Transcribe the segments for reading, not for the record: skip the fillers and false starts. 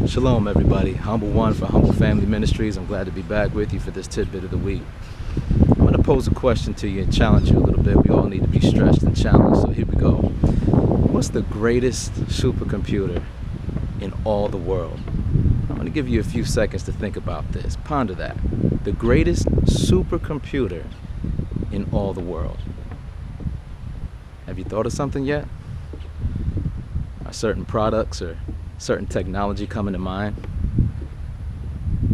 Shalom everybody, Humble One for Humble Family Ministries. I'm glad to be back with you for this tidbit of the week. I'm going to pose a question to you and challenge you a little bit. We all need to be stretched and challenged, so here we go. What's the greatest supercomputer in all the world? I'm going to give you a few seconds to think about this. Ponder that. The greatest supercomputer in all the world. Have you thought of something yet? Are certain products or certain technology coming to mind?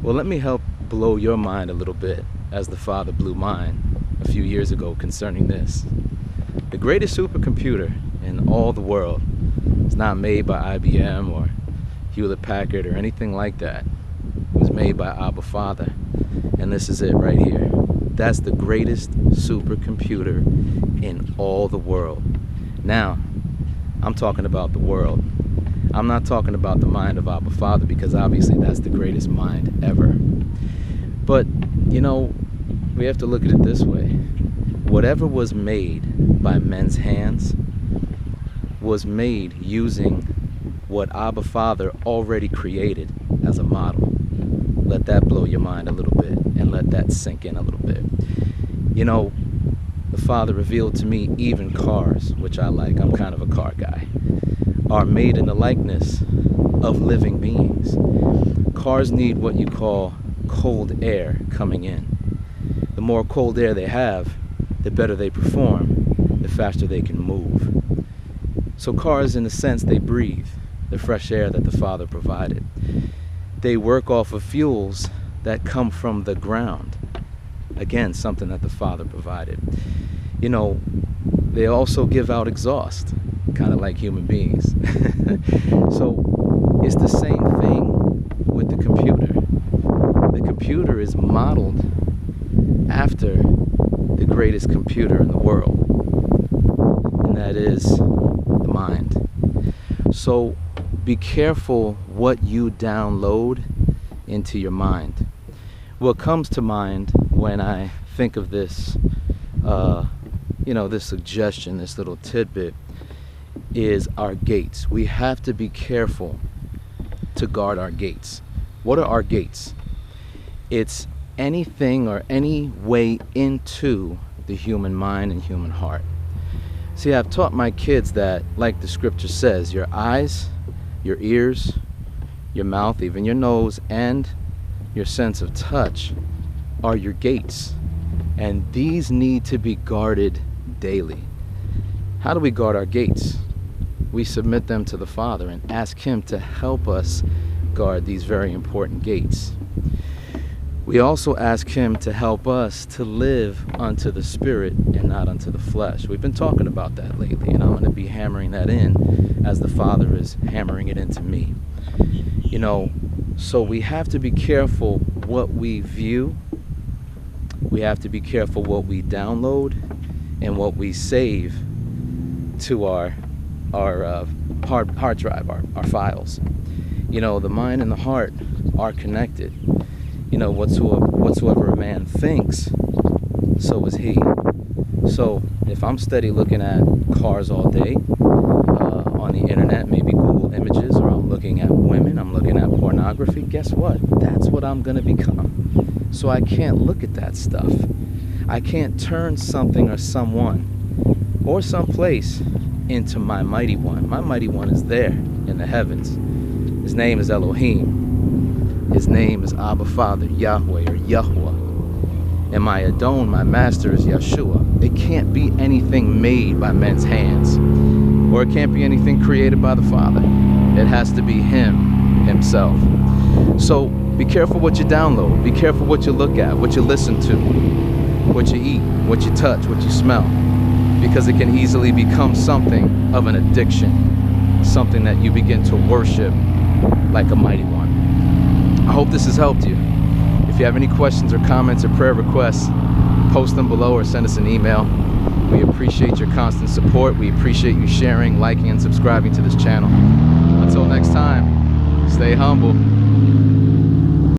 Well, let me help blow your mind a little bit as the Father blew mine a few years ago concerning this. The greatest supercomputer in all the world is not made by IBM or Hewlett-Packard or anything like that. It was made by Abba Father, and this is it right here. That's the greatest supercomputer in all the world. Now, I'm talking about the world. I'm not talking about the mind of Abba Father, because obviously that's the greatest mind ever. But, you know, we have to look at it this way. Whatever was made by men's hands was made using what Abba Father already created as a model. Let that blow your mind a little bit and let that sink in a little bit. You know, the Father revealed to me even cars, which I like, I'm kind of a car guy, are made in the likeness of living beings. Cars need what you call cold air coming in. The more cold air they have, the better they perform, the faster they can move. So cars, in a sense, they breathe the fresh air that the Father provided. They work off of fuels that come from the ground. Again, something that the Father provided. You know, they also give out exhaust, kind of like human beings. So it's the same thing with the computer. The computer is modeled after the greatest computer in the world, and that is the mind. So be careful what you download into your mind. What comes to mind when I think of this, this suggestion, this little tidbit, is our gates. We have to be careful to guard our gates. What are our gates? It's anything or any way into the human mind and human heart. See, I've taught my kids that, like the scripture says, your eyes, your ears, your mouth, even your nose, and your sense of touch are your gates. And these need to be guarded daily. How do we guard our gates? We submit them to the Father and ask Him to help us guard these very important gates. We also ask Him to help us to live unto the Spirit and not unto the flesh. We've been talking about that lately, and I'm going to be hammering that in as the Father is hammering it into me. You know, so we have to be careful what we view. We have to be careful what we download and what we save to our hard drive, our files. You know, the mind and the heart are connected. You know, whatsoever a man thinks, so is he. So if I'm steady looking at cars all day on the internet, maybe Google Images, or I'm looking at women, I'm looking at pornography, guess what? That's what I'm going to become. So I can't look at that stuff. I can't turn something or someone or someplace into my mighty one. My mighty one is there in the heavens. His name is Elohim. His name is Abba Father, Yahweh or Yahweh. And my Adon, my master, is Yeshua. It can't be anything made by men's hands, or it can't be anything created by the Father. It has to be Him Himself. So be careful what you download. Be careful what you look at, what you listen to, what you eat, what you touch, what you smell, because it can easily become something of an addiction, something that you begin to worship like a mighty one. I hope this has helped you. If you have any questions or comments or prayer requests, post them below or send us an email. We appreciate your constant support. We appreciate you sharing, liking, and subscribing to this channel. Until next time, stay humble.